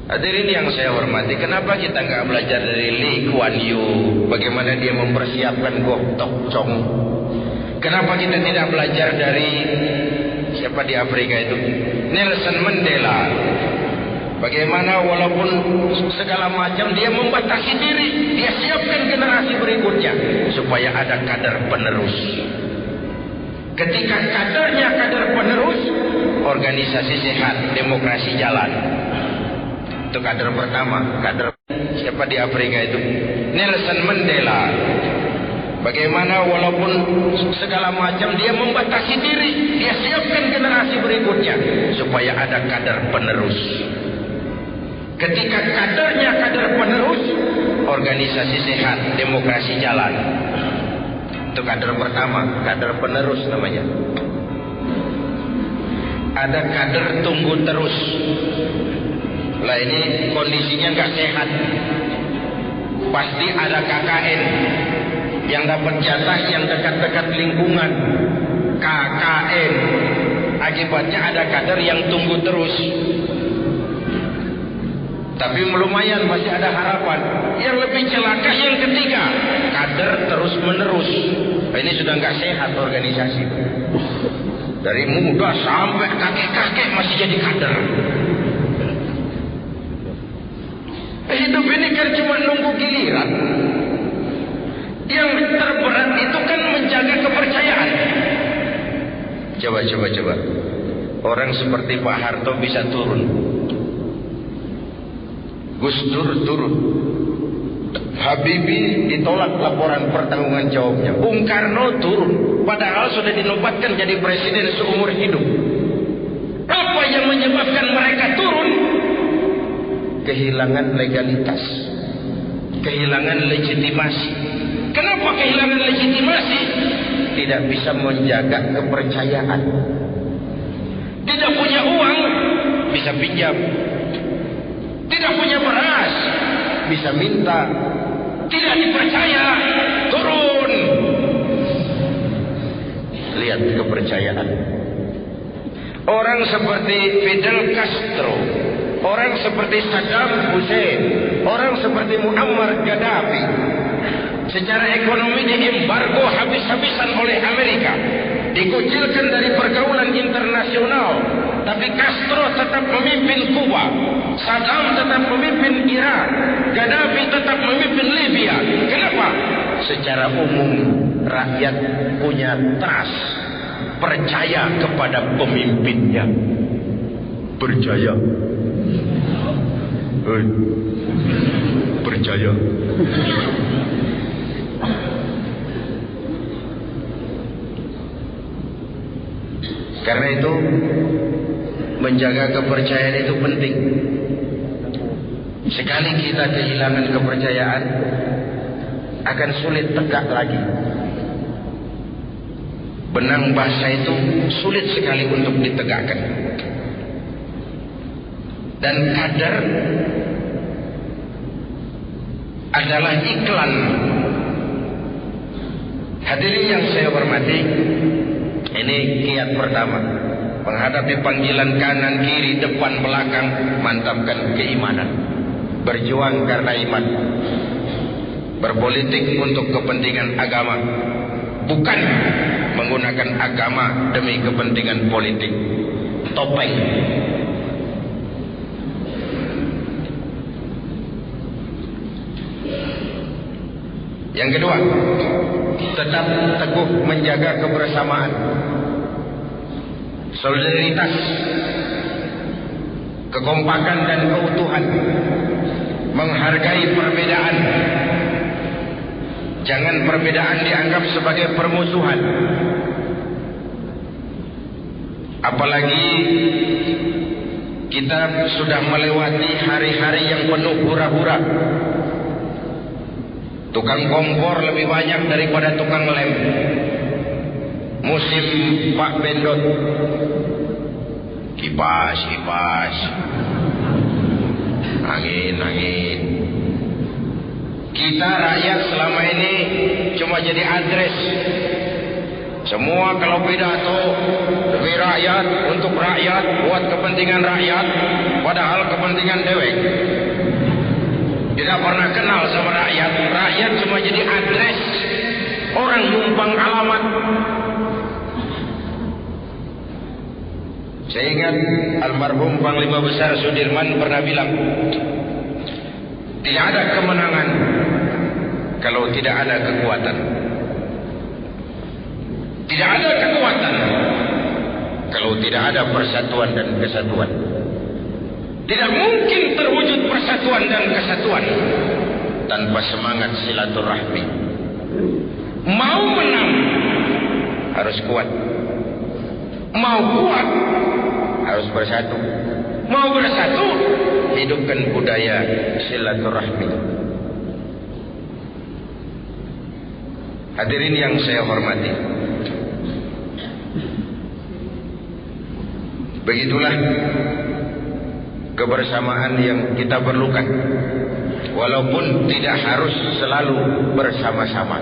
Hadirin yang saya hormati, kenapa kita nggak belajar dari Lee Kuan Yew, bagaimana dia mempersiapkan Gok Tok Chong? Kenapa kita tidak belajar dari siapa di Afrika itu, Nelson Mandela? Bagaimana walaupun segala macam dia membatasi diri, dia siapkan generasi berikutnya supaya ada kader penerus. Ketika kadernya kader penerus, organisasi sehat, demokrasi jalan. Itu kader pertama, kader siapa di Afrika itu, Nelson Mandela. Bagaimana walaupun segala macam dia membatasi diri, dia siapkan generasi berikutnya supaya ada kader penerus. Ketika kadernya kader penerus, organisasi sehat, demokrasi jalan. Itu kader pertama, kader penerus namanya. Ada kader tunggu terus. Lah ini kondisinya nggak sehat. Pasti ada KKN yang dapat jatah yang dekat-dekat lingkungan. KKN. Akibatnya ada kader yang tunggu terus. Tapi lumayan masih ada harapan. Yang lebih celaka yang ketiga, kader terus menerus. Ini sudah nggak sehat organisasi. Dari muda sampai kakek-kakek masih jadi kader. Hidup ini kan cuma nunggu giliran. Yang terberat itu kan menjaga kepercayaan. Coba. Orang seperti Pak Harto bisa turun. Gus Dur turun. Habibie ditolak laporan pertanggungan jawabnya. Bung Karno turun. Padahal sudah dinobatkan jadi presiden seumur hidup. Apa yang menyebabkan mereka turun? Kehilangan legalitas, kehilangan legitimasi. Kenapa kehilangan legitimasi? Tidak bisa menjaga kepercayaan. Tidak punya uang, bisa pinjam. Tidak punya beras, bisa minta. Tidak dipercaya, turun. Lihat kepercayaan. Orang seperti Fidel Castro, orang seperti Saddam Hussein, orang seperti Muammar Gaddafi, secara ekonomi diembargo habis-habisan oleh Amerika, dikucilkan dari pergaulan internasional. Tapi Castro tetap memimpin Kuba, Saddam tetap memimpin Irak, Gaddafi tetap memimpin Libya. Kenapa? Secara umum rakyat punya trust, percaya kepada pemimpinnya. Percaya. Percaya. Karena itu menjaga kepercayaan itu penting. Sekali kita kehilangan kepercayaan, akan sulit tegak lagi. Benang basah itu sulit sekali untuk ditegakkan. Dan kader adalah iklan. Hadirin yang saya hormati, ini kiat pertama. Menghadapi panggilan kanan, kiri, depan, belakang, mantapkan keimanan. Berjuang karena iman. Berpolitik untuk kepentingan agama. Bukan menggunakan agama demi kepentingan politik. Topeng. Yang kedua, tetap teguh menjaga kebersamaan, solidaritas, kekompakan dan keutuhan, menghargai perbedaan. Jangan perbedaan dianggap sebagai permusuhan. Apalagi kita sudah melewati hari-hari yang penuh hura-hura. Tukang kompor lebih banyak daripada tukang lem. Musim Pak Bendot, kipas, angin. Kita rakyat selama ini cuma jadi address. Semua kalau pidato demi rakyat, untuk rakyat, buat kepentingan rakyat, padahal kepentingan dewek. Tidak pernah kenal sama rakyat. Rakyat cuma jadi adres, orang numpang alamat. Saya ingat almarhum Panglima Besar Sudirman pernah bilang, tidak ada kemenangan kalau tidak ada kekuatan. Tidak ada kekuatan kalau tidak ada persatuan dan kesatuan. Tidak mungkin terwujud persatuan dan kesatuan tanpa semangat silaturahmi. Mau menang harus kuat. Mau kuat harus bersatu. Mau bersatu, hidupkan budaya silaturahmi. Hadirin yang saya hormati, begitulah kebersamaan yang kita perlukan, walaupun tidak harus selalu bersama-sama.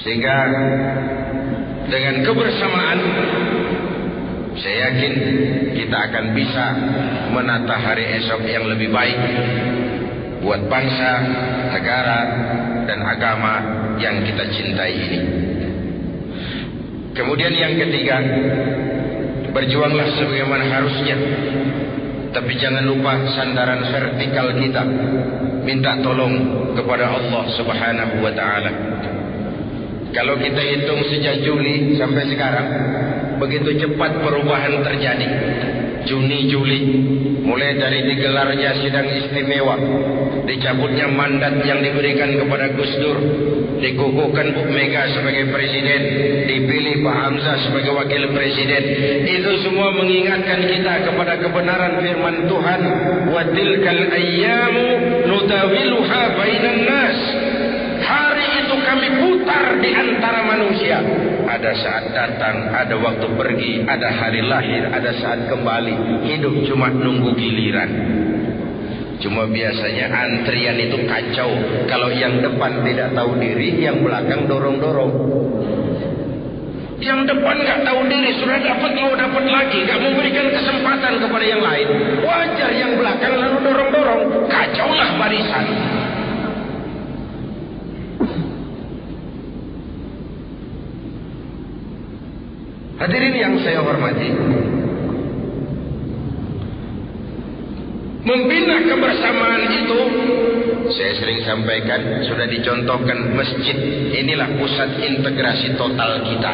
Sehingga dengan kebersamaan, saya yakin kita akan bisa menata hari esok yang lebih baik buat bangsa, negara, dan agama yang kita cintai ini. Kemudian yang ketiga, berjuanglah sebagaimana harusnya, tapi jangan lupa sandaran vertikal kita, minta tolong kepada Allah Subhanahu wa Ta'ala. Kalau kita hitung sejak Juli sampai sekarang, begitu cepat perubahan terjadi. Juni, Juli, mulai dari digelarnya sidang istimewa, dicabutnya mandat yang diberikan kepada Gus Dur, dikukuhkan Bu Mega sebagai presiden, dipilih Pak Hamzah sebagai wakil presiden. Itu semua mengingatkan kita kepada kebenaran firman Tuhan, wa tilkal ayyamu nutawiluha bainan nas. Hari itu kami putar di antara manusia. Ada saat datang, ada waktu pergi, ada hari lahir, ada saat kembali. Hidup cuma nunggu giliran. Cuma biasanya antrian itu kacau. Kalau yang depan tidak tahu diri, yang belakang dorong-dorong. Yang depan nggak tahu diri, sudah dapat mau dapat lagi, nggak memberikan kesempatan kepada yang lain. Wajar yang belakang lalu dorong-dorong. Kacaulah barisan. Hadirin yang saya hormati, membina kebersamaan itu, saya sering sampaikan, sudah dicontohkan masjid. Inilah pusat integrasi total kita.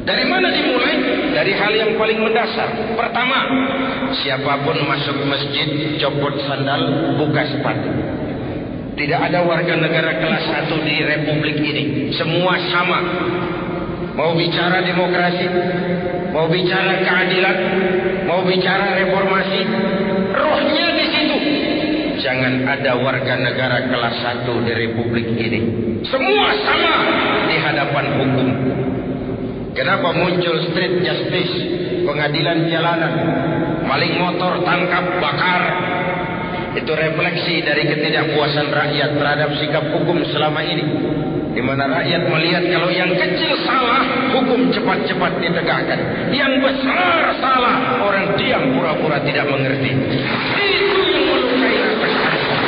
Dari mana dimulai? Dari hal yang paling mendasar. Pertama, siapapun masuk masjid, copot sandal, buka sepatu. Tidak ada warga negara kelas 1 di republik ini. Semua sama. Mau bicara demokrasi, mau bicara keadilan, mau bicara reformasi, rohnya di situ. Jangan ada warga negara kelas 1 di republik ini. Semua sama di hadapan hukum. Kenapa muncul street justice, pengadilan jalanan, maling motor tangkap, bakar? Itu refleksi dari ketidakpuasan rakyat terhadap sikap hukum selama ini. Di mana rakyat melihat kalau yang kecil salah, hukum cepat-cepat ditegakkan. Yang besar salah, orang diam pura-pura tidak mengerti. Itu yang melukai rasa keadilan.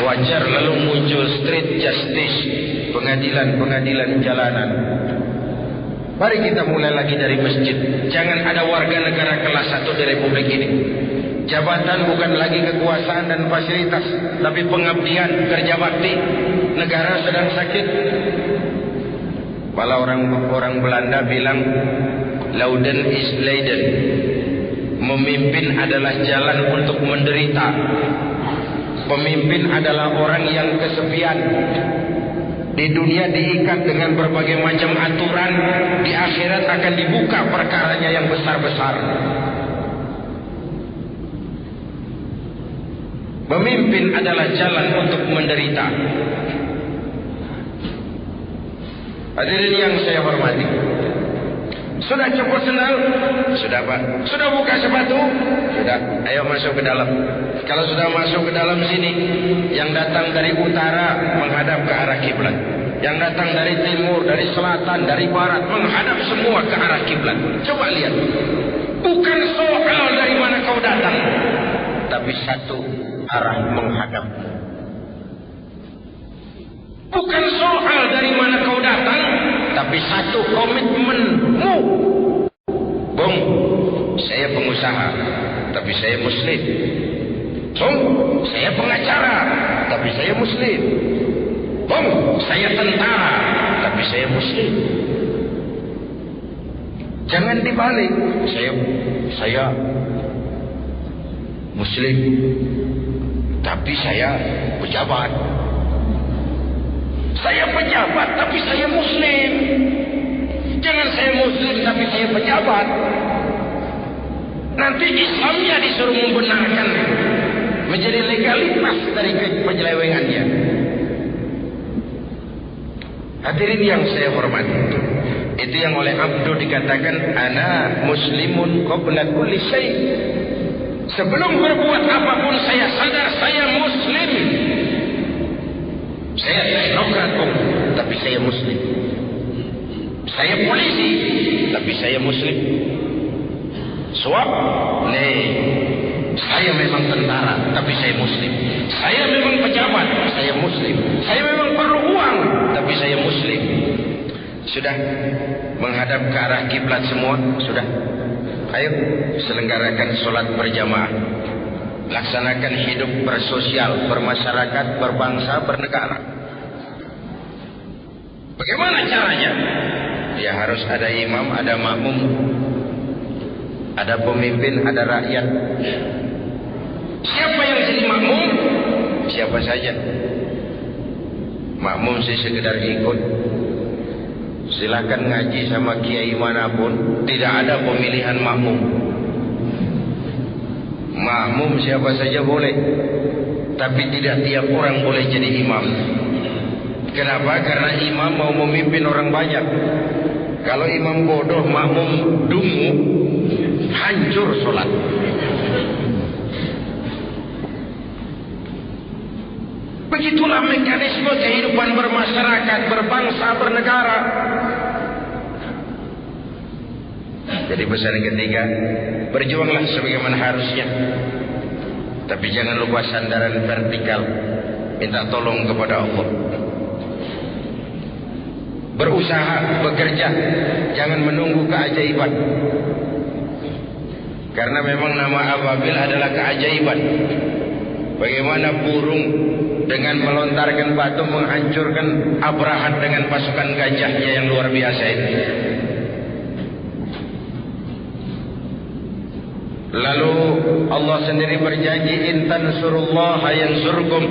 Wajar lalu muncul street justice, pengadilan jalanan. Mari kita mulai lagi dari masjid. Jangan ada warga negara kelas 1 di republik ini. Jabatan bukan lagi kekuasaan dan fasilitas, tapi pengabdian, kerja bakti. Negara sedang sakit. Malah orang Belanda bilang, Lauden is Leiden. Memimpin adalah jalan untuk menderita. Pemimpin adalah orang yang kesepian. Di dunia diikat dengan berbagai macam aturan, di akhirat akan dibuka perkaranya yang besar-besar. Pemimpin adalah jalan untuk menderita. Hadirin yang saya hormati, sudah copot sendal? Sudah Pak. Sudah buka sepatu? Sudah. Ayo masuk ke dalam. Kalau sudah masuk ke dalam sini, yang datang dari utara menghadap ke arah kiblat, yang datang dari timur, dari selatan, dari barat menghadap semua ke arah kiblat. Coba lihat, bukan soal dari mana kau datang, tapi satu arah menghadap. Bukan soal dari mana kau datang, tapi satu komitmenmu. Bung, saya pengusaha, tapi saya muslim. Bung, saya pengacara, tapi saya muslim. Bung, saya tentara, tapi saya muslim. Jangan dibalik. Saya muslim, tapi saya pejabat. Saya pejabat, tapi saya muslim. Jangan saya muslim, tapi saya pejabat. Nanti Islamnya disuruh membenarkan, menjadi legalitas dari penyelewengannya. Hadirin yang saya hormati, itu yang oleh Abdu dikatakan ana muslimun qabla kulli syai'. Sebelum berbuat apapun saya sadar saya muslim. Saya teknokrat, tapi saya muslim. Saya polisi, tapi saya muslim. Suap, saya memang tentara, tapi saya muslim. Saya memang pejabat, saya muslim. Saya memang perlu uang, tapi saya muslim. Sudah menghadap ke arah kiblat semua, sudah. Ayo selenggarakan sholat berjamaah. Laksanakan hidup bersosial, bermasyarakat, berbangsa, bernegara. Bagaimana caranya? Ya harus ada imam, ada makmum, ada pemimpin, ada rakyat. Siapa yang jadi makmum? Siapa saja. Makmum sih sekedar ikut. Silakan ngaji sama kiai manapun, tidak ada pemilihan makmum. Makmum siapa saja boleh, tapi tidak tiap orang boleh jadi imam. Kenapa? Karena imam mau memimpin orang banyak. Kalau imam bodoh, makmum dungu, hancur sholat. Begitulah mekanisme kehidupan bermasyarakat, berbangsa, bernegara. Jadi pesan ketiga, berjuanglah sebagaimana harusnya, tapi jangan lupa sandaran vertikal. Minta tolong kepada Allah. Berusaha, bekerja, jangan menunggu keajaiban. Karena memang nama ababil adalah keajaiban. Bagaimana burung dengan melontarkan batu menghancurkan Abrahat dengan pasukan gajahnya yang luar biasa itu. Lalu Allah sendiri berjanji, in tansurullaha yansurkum.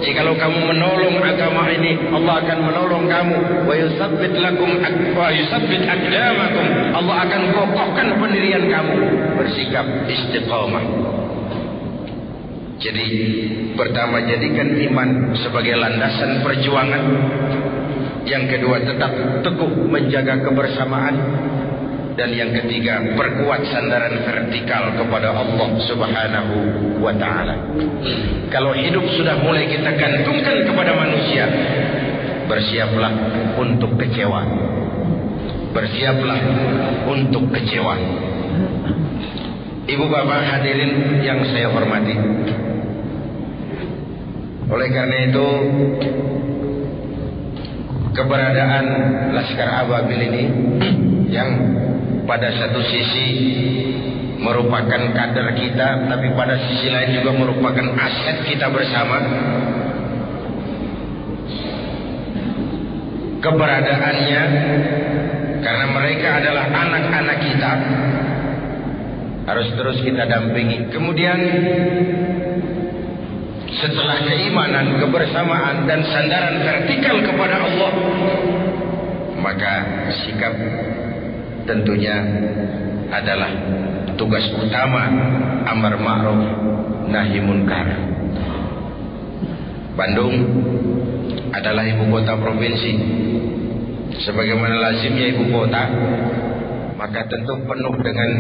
Jikalau kamu menolong agama ini, Allah akan menolong kamu. Wa yusabbit lakum wa yusabbit aqdamakum. Allah akan kokohkan pendirian kamu. Bersikap istiqamah. Jadi pertama, jadikan iman sebagai landasan perjuangan. Yang kedua, tetap teguh menjaga kebersamaan. Dan yang ketiga, perkuat sandaran vertikal kepada Allah Subhanahu wa ta'ala. Kalau hidup sudah mulai kita gantungkan kepada manusia, bersiaplah untuk kecewa. Bersiaplah untuk kecewa. Ibu bapak hadirin yang saya hormati, oleh karena itu keberadaan Laskar Ababil ini yang pada satu sisi merupakan kader kita, tapi pada sisi lain juga merupakan aset kita bersama. Keberadaannya karena mereka adalah anak-anak kita, harus terus kita dampingi. Kemudian setelah keimanan, kebersamaan dan sandaran vertikal kepada Allah, maka sikap tentunya adalah tugas utama amar ma'ruf nahi munkar. Bandung adalah ibu kota provinsi. Sebagaimana lazimnya ibu kota, maka tentu penuh dengan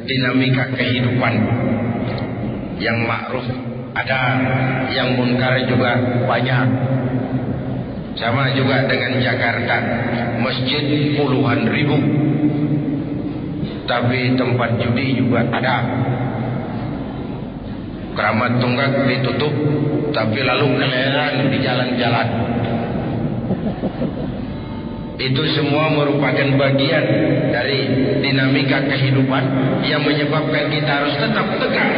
dinamika kehidupan yang ma'ruf Ada yang munkar juga banyak. Sama juga dengan Jakarta, masjid puluhan ribu, tapi tempat judi juga ada. Keramat Tunggak ditutup, tapi lalu keliaran di jalan-jalan. Itu semua merupakan bagian dari dinamika kehidupan yang menyebabkan kita harus tetap tegak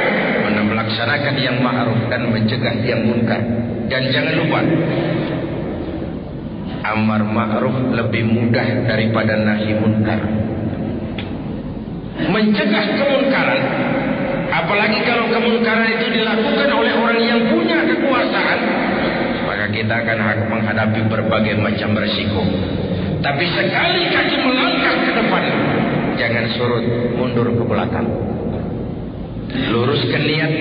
melaksanakan yang ma'ruf dan mencegah yang munkar. Dan jangan lupa, amar ma'ruf lebih mudah daripada nahi munkar. Mencegah kemunkaran, apalagi kalau kemunkaran itu dilakukan oleh orang yang punya kekuasaan, maka kita akan menghadapi berbagai macam resiko. Tapi sekali kaki melangkah ke depan, jangan surut mundur ke belakang. Luruskan niat.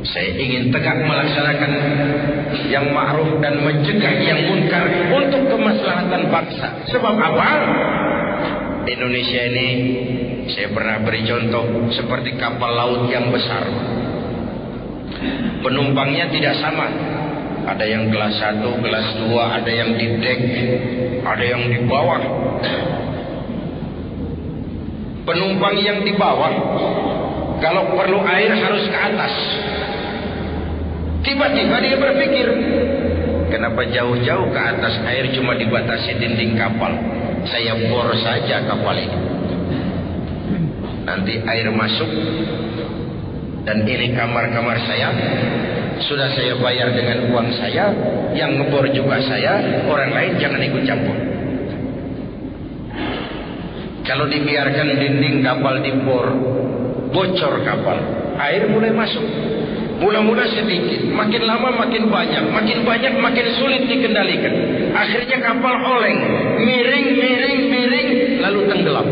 Saya ingin tegak melaksanakan yang ma'ruf dan mencegah yang munkar untuk kemaslahatan bangsa. Sebab apa? Indonesia ini, saya pernah beri contoh seperti kapal laut yang besar. Penumpangnya tidak sama. Ada yang kelas 1, kelas 2, ada yang di dek, ada yang di bawah. Penumpang yang di bawah, kalau perlu air harus ke atas. Tiba-tiba dia berpikir, kenapa jauh-jauh ke atas, air cuma dibatasi dinding kapal. Saya bor saja kapal ini. Nanti air masuk, dan ini kamar-kamar saya. Sudah saya bayar dengan uang saya, yang ngebor juga saya, orang lain jangan ikut campur. Kalau dibiarkan dinding kapal dibor, bocor kapal, air mulai masuk. Mula-mula sedikit, makin lama makin banyak makin sulit dikendalikan. Akhirnya kapal oleng, miring, lalu tenggelam.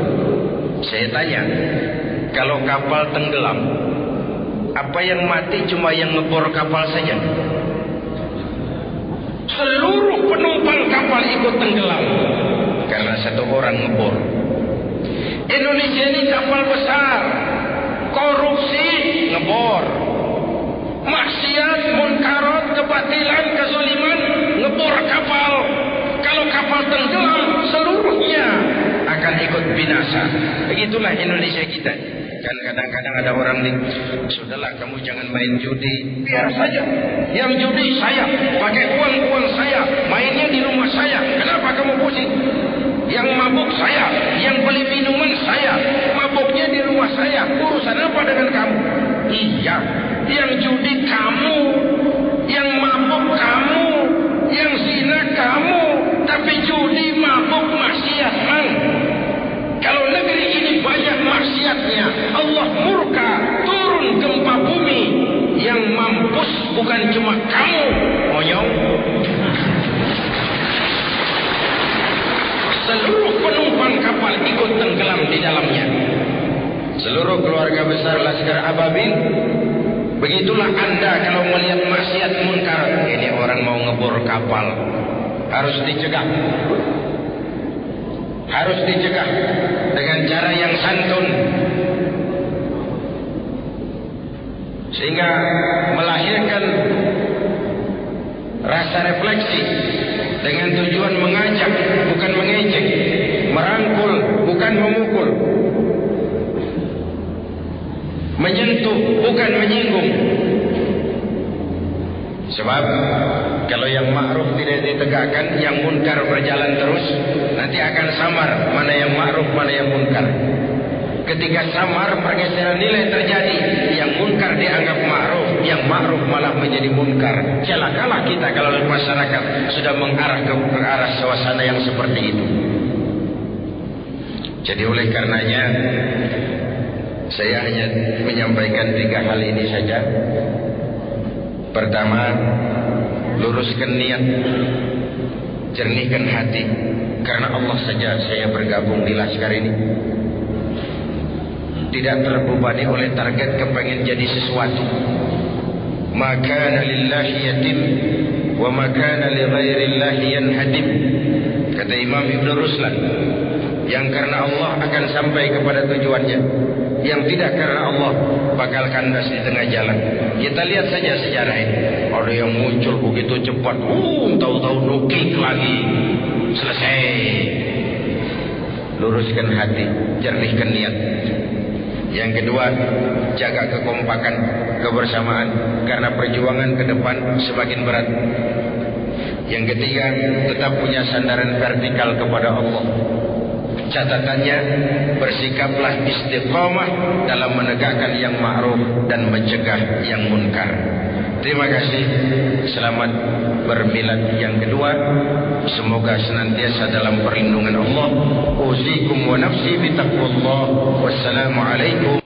Saya tanya, kalau kapal tenggelam, apa yang mati cuma yang ngebor kapal saja? Seluruh penumpang kapal ikut tenggelam karena satu orang ngebor. Indonesia ini kapal besar, korupsi ngebor, maksiat, munkarat, kebatilan, kezaliman ngebor kapal. Kalau kapal tenggelam, seluruhnya akan ikut binasa. Begitulah Indonesia kita. Kan kadang-kadang ada orang nih, sudahlah kamu jangan main judi, biar saja. Yang judi saya, pakai uang saya, mainnya di rumah saya. Kenapa kamu pusing? Yang mabuk saya, yang beli minuman saya, mabuknya di rumah saya. Urusan apa dengan kamu? Iya, yang judi kamu, yang mabuk kamu, yang zina kamu, tapi judi, mabuk, maksiat man. Kalau negeri ini banyak maksiatnya, Allah murka, turun gempa bumi. Yang mampus bukan cuma kamu, monyong. Seluruh penumpang kapal ikut tenggelam di dalamnya. Seluruh keluarga besar Laskar Ababil. Begitulah Anda kalau melihat maksiat munkar. Ini orang mau ngebor kapal, harus dicegah. Harus dicegah dengan cara yang santun, sehingga melahirkan rasa refleksi dengan tujuan mengajak bukan mengejek, merangkul bukan memukul, menyentuh bukan menyinggung. Sebab kalau yang ma'ruf tidak ditegakkan, yang munkar berjalan terus, nanti akan samar mana yang ma'ruf, mana yang munkar. Ketika samar, pergeseran nilai terjadi. Yang munkar dianggap ma'ruf, yang ma'ruf malah menjadi munkar. Celakalah kita kalau masyarakat sudah mengarah ke arah suasana yang seperti itu. Jadi oleh karenanya, saya hanya menyampaikan 3 hal ini saja. Pertama, luruskan niat, jernihkan hati, karena Allah saja saya bergabung di Laskar ini. Tidak terbebani oleh target kepengen jadi sesuatu. Maka lillahi yatim wa maka li ghairillahi yanhadim. Kata Imam Ibn Ruslan, yang karena Allah akan sampai kepada tujuannya, yang tidak karena Allah bakal kandas di tengah jalan. Kita lihat saja sejarah ini. Ada yang muncul begitu cepat, tahu-tahu nukik lagi, selesai. Luruskan hati, jernihkan niat. Yang kedua, jaga kekompakan, kebersamaan, karena perjuangan ke depan semakin berat. Yang ketiga, tetap punya sandaran vertikal kepada Allah. Catatannya, bersikaplah istiqamah dalam menegakkan yang ma'ruf dan mencegah yang munkar. Terima kasih. Selamat bermilad yang kedua. Semoga senantiasa dalam perlindungan Allah. Uzikum wa nafsi bitaqwallah. Wassalamualaikum.